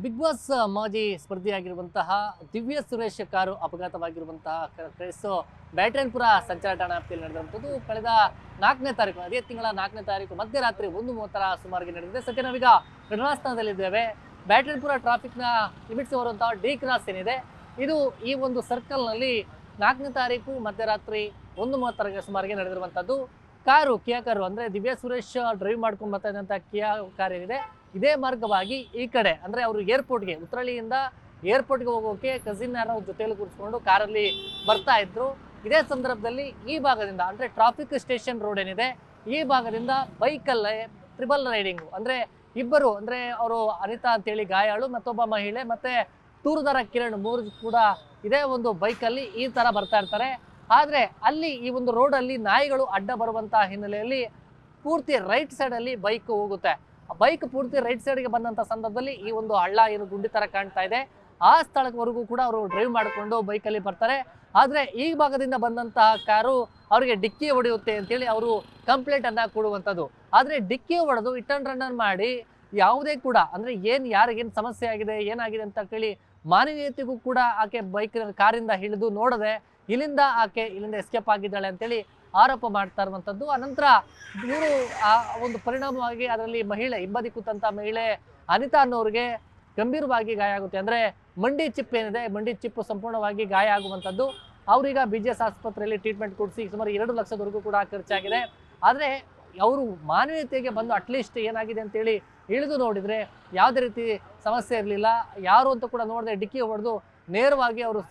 Big Boss ಮಾಜಿ ಸ್ಪರ್ಧಿಯಾಗಿರುವಂತಹ Divya Suresh car ಅಪಘಾತವಾಗಿರುವಂತಹ ಕೇಸು ಬ್ಯಾಟರಾಯನಪುರ ಸಂಚಾರ ಠಾಣಾ ವ್ಯಾಪ್ತಿಯಲ್ಲಿ ನಡೆದಂಥದ್ದು ಕಳೆದ 4ನೇ ತಾರೀಕು ಅದೇ ತಿಂಗಳ 4ನೇ ತಾರೀಕು ಮಧ್ಯರಾತ್ರಿ 1:30 ಸುಮಾರಿಗೆ ನಡೆದಿದೆ. ಸದ್ಯ ನಾವೀಗ ಘಟನಾ ಸ್ಥಳದಲ್ಲಿದ್ದೇವೆ. ಬ್ಯಾಟರಾಯನಪುರ ಟ್ರಾಫಿಕ್ನ ಲಿಮಿಟ್ಸ್ ಬರುವಂತಹ ಡಿ ಕ್ರಾಸ್ ಏನಿದೆ ಇದು ಈ ಒಂದು ಸರ್ಕಲ್ನಲ್ಲಿ 4ನೇ ತಾರೀಕು ಮಧ್ಯರಾತ್ರಿ 1:30 ಸುಮಾರಿಗೆ ನಡೆದಿರುವಂಥದ್ದು. ಕಾರು ಕಿಯಾ ಕಾರು ಅಂದರೆ ದಿವ್ಯ ಸುರೇಶ್ ಡ್ರೈವ್ ಮಾಡ್ಕೊಂಡು ಬರ್ತಾ ಇದ್ದಂಥ ಕಿಯಾ ಕಾರ್ ಏನಿದೆ ಇದೇ ಮಾರ್ಗವಾಗಿ ಈ ಕಡೆ ಅಂದರೆ ಅವರು ಏರ್ಪೋರ್ಟ್ಗೆ ಉತ್ರಳ್ಳಿಯಿಂದ ಏರ್ಪೋರ್ಟ್ಗೆ ಹೋಗೋಕೆ ಕಸಿನ್ ಯಾರೋ ಜೊತೆಯಲ್ಲಿ ಕೂರಿಸ್ಕೊಂಡು ಕಾರಲ್ಲಿ ಬರ್ತಾ ಇದ್ರು. ಇದೇ ಸಂದರ್ಭದಲ್ಲಿ ಈ ಭಾಗದಿಂದ ಅಂದರೆ ಟ್ರಾಫಿಕ್ ಸ್ಟೇಷನ್ ರೋಡ್ ಏನಿದೆ ಈ ಭಾಗದಿಂದ ಬೈಕಲ್ಲೇ ಟ್ರಿಬಲ್ ರೈಡಿಂಗು ಅಂದರೆ ಇಬ್ಬರು ಅಂದರೆ ಅವರು ಅನಿತಾ ಅಂತೇಳಿ ಗಾಯಾಳು, ಮತ್ತೊಬ್ಬ ಮಹಿಳೆ, ಮತ್ತೆ ತೂರುದಾರ ಕಿರಣ್ ಮೂರು ಕೂಡ ಇದೇ ಒಂದು ಬೈಕಲ್ಲಿ ಈ ಥರ ಬರ್ತಾ ಇರ್ತಾರೆ. ಆದರೆ ಅಲ್ಲಿ ಈ ಒಂದು ರೋಡಲ್ಲಿ ನಾಯಿಗಳು ಅಡ್ಡ ಬರುವಂತಹ ಹಿನ್ನೆಲೆಯಲ್ಲಿ ಪೂರ್ತಿ ರೈಟ್ ಸೈಡಲ್ಲಿ ಬೈಕ್ ಹೋಗುತ್ತೆ. ಬೈಕ್ ಪೂರ್ತಿ ರೈಟ್ ಸೈಡ್ಗೆ ಬಂದಂಥ ಸಂದರ್ಭದಲ್ಲಿ ಈ ಒಂದು ಹಳ್ಳ ಏನು ಗುಂಡಿ ಥರ ಕಾಣ್ತಾ ಇದೆ ಆ ಸ್ಥಳದವರೆಗೂ ಕೂಡ ಅವರು ಡ್ರೈವ್ ಮಾಡಿಕೊಂಡು ಬೈಕಲ್ಲಿ ಬರ್ತಾರೆ. ಆದರೆ ಈ ಭಾಗದಿಂದ ಬಂದಂತಹ ಕಾರು ಅವರಿಗೆ ಡಿಕ್ಕಿ ಹೊಡೆಯುತ್ತೆ ಅಂತೇಳಿ ಅವರು ಕಂಪ್ಲೇಂಟನ್ನು ಕೊಡುವಂಥದ್ದು. ಆದರೆ ಡಿಕ್ಕಿ ಹೊಡೆದು ಹಿಟ್ ಆ್ಯಂಡ್ ರನ್ ಮಾಡಿ ಯಾವುದೇ ಕೂಡ ಅಂದರೆ ಯಾರಿಗೇನು ಸಮಸ್ಯೆ ಆಗಿದೆ ಏನಾಗಿದೆ ಅಂತ ಕೇಳಿ ಮಾನವೀಯತೆಗೂ ಕೂಡ ಆಕೆ ಬೈಕ್ ಕಾರಿಂದ ಹಿಡಿದು ನೋಡದೆ ಇಲ್ಲಿಂದ ಎಸ್ಕೇಪ್ ಆಗಿದ್ದಾಳೆ ಅಂತೇಳಿ ಆರೋಪ ಮಾಡ್ತಾ ಇರುವಂಥದ್ದು. ಅನಂತರ ಇವರು ಆ ಒಂದು ಪರಿಣಾಮವಾಗಿ ಅದರಲ್ಲಿ ಮಹಿಳೆ ಹಿಂಬದಿ ಕೂತಂಥ ಮಹಿಳೆ ಅನಿತಾ ಅನ್ನೋರಿಗೆ ಗಂಭೀರವಾಗಿ ಗಾಯ ಆಗುತ್ತೆ. ಅಂದರೆ ಮಂಡಿ ಚಿಪ್ ಏನಿದೆ ಮಂಡಿ ಚಿಪ್ಪು ಸಂಪೂರ್ಣವಾಗಿ ಗಾಯ ಆಗುವಂಥದ್ದು. ಅವ್ರೀಗ BGS ಆಸ್ಪತ್ರೆಯಲ್ಲಿ ಟ್ರೀಟ್ಮೆಂಟ್ ಕೊಡಿಸಿ ಸುಮಾರು 2 ಲಕ್ಷದವರೆಗೂ ಕೂಡ ಖರ್ಚಾಗಿದೆ. ಆದರೆ ಅವರು ಮಾನವೀಯತೆಗೆ ಬಂದು ಅಟ್ಲೀಸ್ಟ್ ಏನಾಗಿದೆ ಅಂತೇಳಿ ಇಳಿದು ನೋಡಿದರೆ ಯಾವುದೇ ರೀತಿ ಸಮಸ್ಯೆ ಇರಲಿಲ್ಲ. ಯಾರು ಅಂತ ಕೂಡ ನೋಡದೆ ಡಿಕ್ಕಿ ಹೊಡೆದು ನೇರವಾಗಿ ಅವರು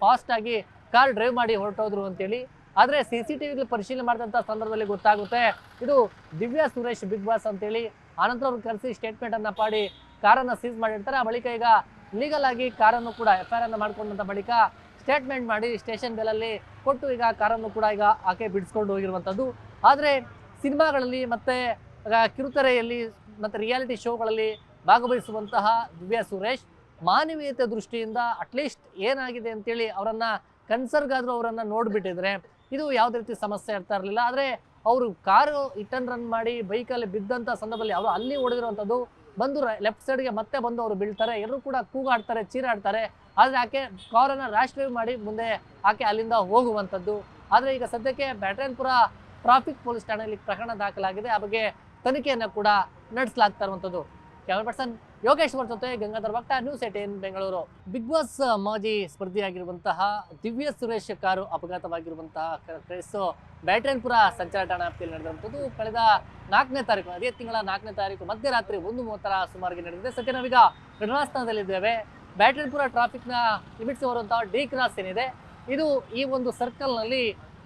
ಫಾಸ್ಟಾಗಿ ಕಾರ್ ಡ್ರೈವ್ ಮಾಡಿ ಹೊರಟೋದ್ರು ಅಂತೇಳಿ. ಆದರೆ CCTV ಪರಿಶೀಲನೆ ಮಾಡಿದಂಥ ಸಂದರ್ಭದಲ್ಲಿ ಗೊತ್ತಾಗುತ್ತೆ ಇದು ದಿವ್ಯ ಸುರೇಶ್ ಬಿಗ್ ಬಾಸ್ ಅಂತೇಳಿ. ಆನಂತರ ಅವ್ರು ಕರೆಸಿ ಸ್ಟೇಟ್ಮೆಂಟನ್ನು ಮಾಡಿ ಕಾರನ್ನು ಸೀಸ್ ಮಾಡಿರ್ತಾರೆ. ಆ ಬಳಿಕ ಈಗ ಲೀಗಲ್ ಆಗಿ ಕಾರನ್ನು ಕೂಡ FIR ಅನ್ನು ಮಾಡಿಕೊಂಡಂಥ ಬಳಿಕ ಸ್ಟೇಟ್ಮೆಂಟ್ ಮಾಡಿ ಸ್ಟೇಷನ್ ಬೆಲಲ್ಲಿ ಕೊಟ್ಟು ಈಗ ಕಾರನ್ನು ಕೂಡ ಈಗ ಆಕೆ ಬಿಡಿಸ್ಕೊಂಡು ಹೋಗಿರುವಂಥದ್ದು. ಆದರೆ ಸಿನಿಮಾಗಳಲ್ಲಿ ಮತ್ತು ಕಿರುತೆರೆಯಲ್ಲಿ ಮತ್ತು ರಿಯಾಲಿಟಿ ಶೋಗಳಲ್ಲಿ ಭಾಗವಹಿಸುವಂತಹ ದಿವ್ಯ ಸುರೇಶ್ ಮಾನವೀಯತೆ ದೃಷ್ಟಿಯಿಂದ ಅಟ್ಲೀಸ್ಟ್ ಏನಾಗಿದೆ ಅಂತೇಳಿ ಅವರನ್ನು ಕನ್ಸರ್ಗಾದರೂ ಅವರನ್ನು ನೋಡಿಬಿಟ್ಟಿದ್ರೆ ಇದು ಯಾವುದೇ ರೀತಿ ಸಮಸ್ಯೆ ಇರ್ತಾ ಇರಲಿಲ್ಲ. ಆದರೆ ಅವರು ಕಾರು ಹಿಟ್ ಆ್ಯಂಡ್ ರನ್ ಮಾಡಿ ಬೈಕಲ್ಲಿ ಬಿದ್ದಂಥ ಸಂದರ್ಭದಲ್ಲಿ ಅವರು ಅಲ್ಲಿ ಹೊಡೆದಿರುವಂಥದ್ದು ಬಂದು ಲೆಫ್ಟ್ ಸೈಡ್ಗೆ ಮತ್ತೆ ಬಂದು ಅವರು ಬೀಳ್ತಾರೆ. ಎಲ್ಲರೂ ಕೂಡ ಕೂಗಾಡ್ತಾರೆ, ಚೀರಾಡ್ತಾರೆ. ಆದರೆ ಆಕೆ ಕಾರನ್ನು ರ್ಯಾಶ್ ಡ್ರೈವ್ ಮಾಡಿ ಮುಂದೆ ಆಕೆ ಅಲ್ಲಿಂದ ಹೋಗುವಂಥದ್ದು. ಆದರೆ ಈಗ ಸದ್ಯಕ್ಕೆ ಬ್ಯಾಟರಾಯನಪುರ ಟ್ರಾಫಿಕ್ ಪೊಲೀಸ್ ಠಾಣೆಯಲ್ಲಿ ಪ್ರಕರಣ ದಾಖಲಾಗಿದೆ. ಆ ಬಗ್ಗೆ ತನಿಖೆಯನ್ನು ಕೂಡ ನಡೆಸಲಾಗ್ತಾ ಇರುವಂಥದ್ದು. ಕ್ಯಾಮರಾ ಪರ್ಸನ್ ಯೋಗೇಶ್ವರ್ ಜೊತೆ Gangadhar Bhatta, News 18 Bengaluru. Bigg Boss ಮಾಜಿ ಸ್ಪರ್ಧಿಯಾಗಿರುವಂತಹ ದಿವ್ಯ ಸುರೇಶ್ ಕಾರು ಅಪಘಾತವಾಗಿರುವಂತಹ ಕೇಸು ಬ್ಯಾಟರಾಯನಪುರ ಸಂಚಾರ ಠಾಣಾ ವ್ಯಾಪ್ತಿಯಲ್ಲಿ ನಡೆದಂಥದ್ದು ಕಳೆದ 4ನೇ ತಾರೀಕು ಅದೇ ತಿಂಗಳ 4ನೇ ತಾರೀಕು ಮಧ್ಯರಾತ್ರಿ 1:30 ಸುಮಾರಿಗೆ ನಡೆದಿದೆ. ಸದ್ಯ ನಾವೀಗ ಘಟನಾ ಸ್ಥಳದಲ್ಲಿದ್ದೇವೆ. ಬ್ಯಾಟರಾಯನಪುರ ಟ್ರಾಫಿಕ್ನ ಲಿಮಿಟ್ಸ್ ಬರುವಂತಹ ಡಿ ಕ್ರಾಸ್ ಏನಿದೆ ಇದು ಈ ಒಂದು ಸರ್ಕಲ್ನಲ್ಲಿ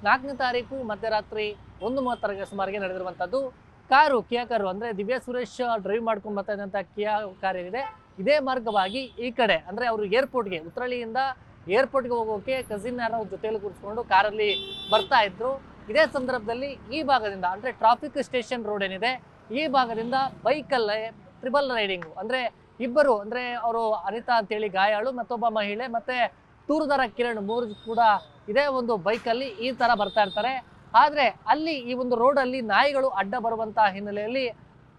4ನೇ ತಾರೀಕು ಮಧ್ಯರಾತ್ರಿ 1:30 ಸುಮಾರಿಗೆ ನಡೆದಿರುವಂಥದ್ದು. ಕಾರು ಕಿಯಾ ಕಾರು ಅಂದರೆ ದಿವ್ಯ ಸುರೇಶ್ ಡ್ರೈವ್ ಮಾಡ್ಕೊಂಡು ಬರ್ತಾ ಇದ್ದಂಥ ಕಿಯಾ ಕಾರ್ ಏನಿದೆ ಇದೇ ಮಾರ್ಗವಾಗಿ ಈ ಕಡೆ ಅಂದರೆ ಅವರು ಏರ್ಪೋರ್ಟ್ಗೆ ಉತ್ರಳ್ಳಿಯಿಂದ ಏರ್ಪೋರ್ಟ್ಗೆ ಹೋಗೋಕೆ ಕಸಿನ್ ಯಾರೋ ಜೊತೆಯಲ್ಲಿ ಕೂರಿಸ್ಕೊಂಡು ಕಾರಲ್ಲಿ ಬರ್ತಾ ಇದ್ರು. ಇದೇ ಸಂದರ್ಭದಲ್ಲಿ ಈ ಭಾಗದಿಂದ ಅಂದರೆ ಟ್ರಾಫಿಕ್ ಸ್ಟೇಷನ್ ರೋಡ್ ಏನಿದೆ ಈ ಭಾಗದಿಂದ ಬೈಕಲ್ಲೇ ಟ್ರಿಬಲ್ ರೈಡಿಂಗು ಅಂದರೆ ಇಬ್ಬರು ಅಂದರೆ ಅವರು ಅನಿತಾ ಅಂತೇಳಿ ಗಾಯಾಳು, ಮತ್ತೊಬ್ಬ ಮಹಿಳೆ, ಮತ್ತೆ ತೂರುದಾರ ಕಿರಣ್ ಮೂರು ಕೂಡ ಇದೇ ಒಂದು ಬೈಕಲ್ಲಿ ಈ ಥರ ಬರ್ತಾ ಇರ್ತಾರೆ. ಆದರೆ ಅಲ್ಲಿ ಈ ಒಂದು ರೋಡಲ್ಲಿ ನಾಯಿಗಳು ಅಡ್ಡ ಬರುವಂತಹ ಹಿನ್ನೆಲೆಯಲ್ಲಿ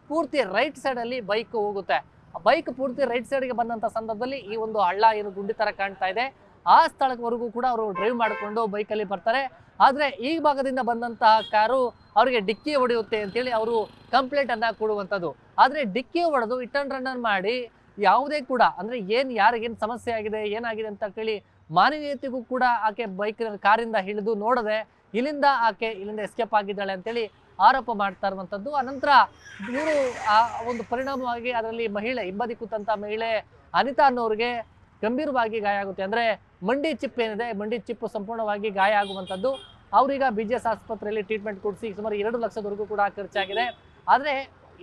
ಪೂರ್ತಿ ರೈಟ್ ಸೈಡಲ್ಲಿ ಬೈಕ್ ಹೋಗುತ್ತೆ. ಬೈಕ್ ಪೂರ್ತಿ ರೈಟ್ ಸೈಡ್ಗೆ ಬಂದಂಥ ಸಂದರ್ಭದಲ್ಲಿ ಈ ಒಂದು ಹಳ್ಳ ಏನು ಗುಂಡಿ ಥರ ಕಾಣ್ತಾ ಇದೆ ಆ ಸ್ಥಳದವರೆಗೂ ಕೂಡ ಅವರು ಡ್ರೈವ್ ಮಾಡಿಕೊಂಡು ಬೈಕಲ್ಲಿ ಬರ್ತಾರೆ. ಆದರೆ ಈ ಭಾಗದಿಂದ ಬಂದಂತಹ ಕಾರು ಅವರಿಗೆ ಡಿಕ್ಕಿ ಹೊಡೆಯುತ್ತೆ ಅಂತೇಳಿ ಅವರು ಕಂಪ್ಲೇಂಟನ್ನು ಕೊಡುವಂಥದ್ದು. ಆದರೆ ಡಿಕ್ಕಿ ಹೊಡೆದು ಹಿಟ್ ಆ್ಯಂಡ್ ರನ್ ಮಾಡಿ ಯಾವುದೇ ಕೂಡ ಅಂದರೆ ಯಾರಿಗೇನು ಸಮಸ್ಯೆ ಆಗಿದೆ ಏನಾಗಿದೆ ಅಂತ ಕೇಳಿ ಮಾನವೀಯತೆಗೂ ಕೂಡ ಆಕೆ ಬೈಕ್ ಕಾರಿಂದ ಹಿಡಿದು ನೋಡದೆ ಇಲ್ಲಿಂದ ಎಸ್ಕೇಪ್ ಆಗಿದ್ದಾಳೆ ಅಂತೇಳಿ ಆರೋಪ ಮಾಡ್ತಾ ಇರುವಂಥದ್ದು. ಅನಂತರ ಇವರು ಆ ಒಂದು ಪರಿಣಾಮವಾಗಿ ಅದರಲ್ಲಿ ಮಹಿಳೆ ಹಿಂಬದಿ ಕೂತಂಥ ಮಹಿಳೆ ಅನಿತಾ ಅನ್ನೋರಿಗೆ ಗಂಭೀರವಾಗಿ ಗಾಯ ಆಗುತ್ತೆ. ಅಂದರೆ ಮಂಡಿ ಚಿಪ್ ಏನಿದೆ ಮಂಡಿ ಚಿಪ್ಪು ಸಂಪೂರ್ಣವಾಗಿ ಗಾಯ ಆಗುವಂಥದ್ದು. ಅವ್ರೀಗ BGS ಆಸ್ಪತ್ರೆಯಲ್ಲಿ ಟ್ರೀಟ್ಮೆಂಟ್ ಕೊಡಿಸಿ ಸುಮಾರು 2 ಲಕ್ಷದವರೆಗೂ ಕೂಡ ಖರ್ಚಾಗಿದೆ. ಆದರೆ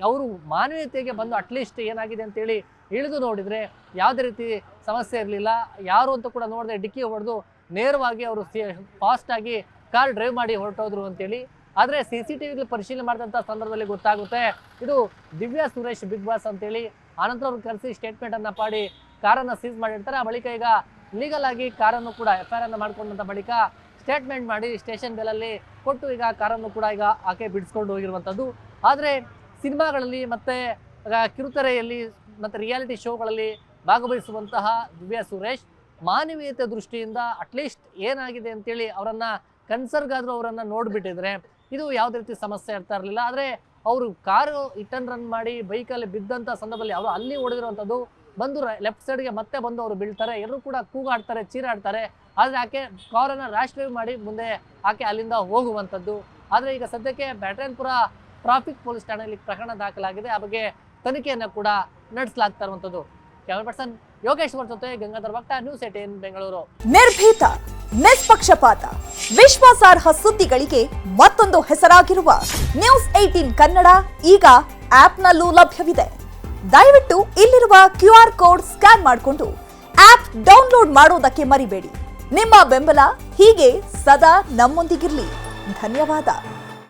ಅವರು ಮಾನವೀಯತೆಗೆ ಬಂದು ಅಟ್ಲೀಸ್ಟ್ ಏನಾಗಿದೆ ಅಂತೇಳಿ ಇಳಿದು ನೋಡಿದರೆ ಯಾವುದೇ ರೀತಿ ಸಮಸ್ಯೆ ಇರಲಿಲ್ಲ. ಯಾರು ಅಂತ ಕೂಡ ನೋಡದೆ ಡಿಕ್ಕಿ ಹೊಡೆದು ನೇರವಾಗಿ ಅವರು ಫಾಸ್ಟಾಗಿ ಕಾರ್ ಡ್ರೈವ್ ಮಾಡಿ ಹೊರಟೋದ್ರು ಅಂತೇಳಿ. ಆದರೆ CCTV ಪರಿಶೀಲನೆ ಮಾಡಿದಂಥ ಸಂದರ್ಭದಲ್ಲಿ ಗೊತ್ತಾಗುತ್ತೆ ಇದು ದಿವ್ಯ ಸುರೇಶ್ ಬಿಗ್ ಬಾಸ್ ಅಂತೇಳಿ. ಆನಂತರ ಅವ್ರು ಕರೆಸಿ ಸ್ಟೇಟ್ಮೆಂಟನ್ನು ಮಾಡಿ ಕಾರನ್ನು ಸೀಸ್ ಮಾಡಿರ್ತಾರೆ. ಆ ಬಳಿಕ ಈಗ ಲೀಗಲ್ ಆಗಿ ಕಾರನ್ನು ಕೂಡ FIR ಅನ್ನು ಮಾಡಿಕೊಂಡಂಥ ಬಳಿಕ ಸ್ಟೇಟ್ಮೆಂಟ್ ಮಾಡಿ ಸ್ಟೇಷನ್ ಬೆಲಲ್ಲಿ ಕೊಟ್ಟು ಈಗ ಕಾರನ್ನು ಕೂಡ ಈಗ ಆಕೆ ಬಿಡಿಸ್ಕೊಂಡು ಹೋಗಿರುವಂಥದ್ದು. ಆದರೆ ಸಿನಿಮಾಗಳಲ್ಲಿ ಮತ್ತು ಕಿರುತೆರೆಯಲ್ಲಿ ಮತ್ತು ರಿಯಾಲಿಟಿ ಶೋಗಳಲ್ಲಿ ಭಾಗವಹಿಸುವಂತಹ ದಿವ್ಯಾ ಸುರೇಶ್ ಮಾನವೀಯತೆ ದೃಷ್ಟಿಯಿಂದ ಅಟ್ಲೀಸ್ಟ್ ಏನಾಗಿದೆ ಅಂತೇಳಿ ಅವರನ್ನ ಕನ್ಸರ್ಗಾದ್ರೂ ಅವರನ್ನ ನೋಡ್ಬಿಟ್ಟಿದ್ರೆ ಇದು ಯಾವುದೇ ರೀತಿ ಸಮಸ್ಯೆ ಇರ್ತಾ ಇರಲಿಲ್ಲ. ಆದರೆ ಅವರು ಕಾರು ಹಿಟ್ ಅಂಡ್ ರನ್ ಮಾಡಿ ಬೈಕಲ್ಲಿ ಬಿದ್ದಂಥ ಸಂದರ್ಭದಲ್ಲಿ ಅವರು ಅಲ್ಲಿ ಹೊಡೆದಿರುವಂಥದ್ದು ಬಂದು ಲೆಫ್ಟ್ ಸೈಡ್ಗೆ ಮತ್ತೆ ಬಂದು ಅವರು ಬೀಳ್ತಾರೆ, ಎಲ್ಲರೂ ಕೂಡ ಕೂಗಾಡ್ತಾರೆ, ಚೀರಾಡ್ತಾರೆ. ಆದರೆ ಆಕೆ ಕಾರನ್ನು ರ್ಯಾಶ್ ಡ್ರೈವ್ ಮಾಡಿ ಮುಂದೆ ಆಕೆ ಅಲ್ಲಿಂದ ಹೋಗುವಂಥದ್ದು. ಆದರೆ ಈಗ ಸದ್ಯಕ್ಕೆ ಬ್ಯಾಟರಾಯನಪುರ ಟ್ರಾಫಿಕ್ ಪೊಲೀಸ್ ಠಾಣೆಯಲ್ಲಿ ಪ್ರಕರಣ ದಾಖಲಾಗಿದೆ. ಆ ಬಗ್ಗೆ ತನಿಖೆಯನ್ನು ಕೂಡ ನಡೆಸಲಾಗ್ತಾ ಇರುವಂಥದ್ದು. ಕ್ಯಾಮರಾ ಪರ್ಸನ್ ಯೋಗೇಶ್ವರ್ ಜೊತೆ ಗಂಗಾಧರ್ ಭಕ್ತ, ನ್ಯೂಸ್ 18 ಬೆಂಗಳೂರು. ನಿರ್ಭೀತ, ನಿಷ್ಪಕ್ಷಪಾತ, ವಿಶ್ವಾಸಾರ್ಹ ಸುದ್ದಿಗಳಿಗೆ ಮತ್ತೊಂದು ಹೆಸರಾಗಿರುವ ನ್ಯೂಸ್ 18 ಕನ್ನಡ ಈಗ ಆಪ್ನಲ್ಲೂ ಲಭ್ಯವಿದೆ. ದಯವಿಟ್ಟು ಇಲ್ಲಿರುವ QR ಕೋಡ್ ಸ್ಕ್ಯಾನ್ ಮಾಡಿಕೊಂಡು ಆಪ್ ಡೌನ್ಲೋಡ್ ಮಾಡೋದಕ್ಕೆ ಮರಿಬೇಡಿ. ನಿಮ್ಮ ಬೆಂಬಲ ಹೀಗೆ ಸದಾ ನಮ್ಮೊಂದಿಗಿರಲಿ. ಧನ್ಯವಾದ.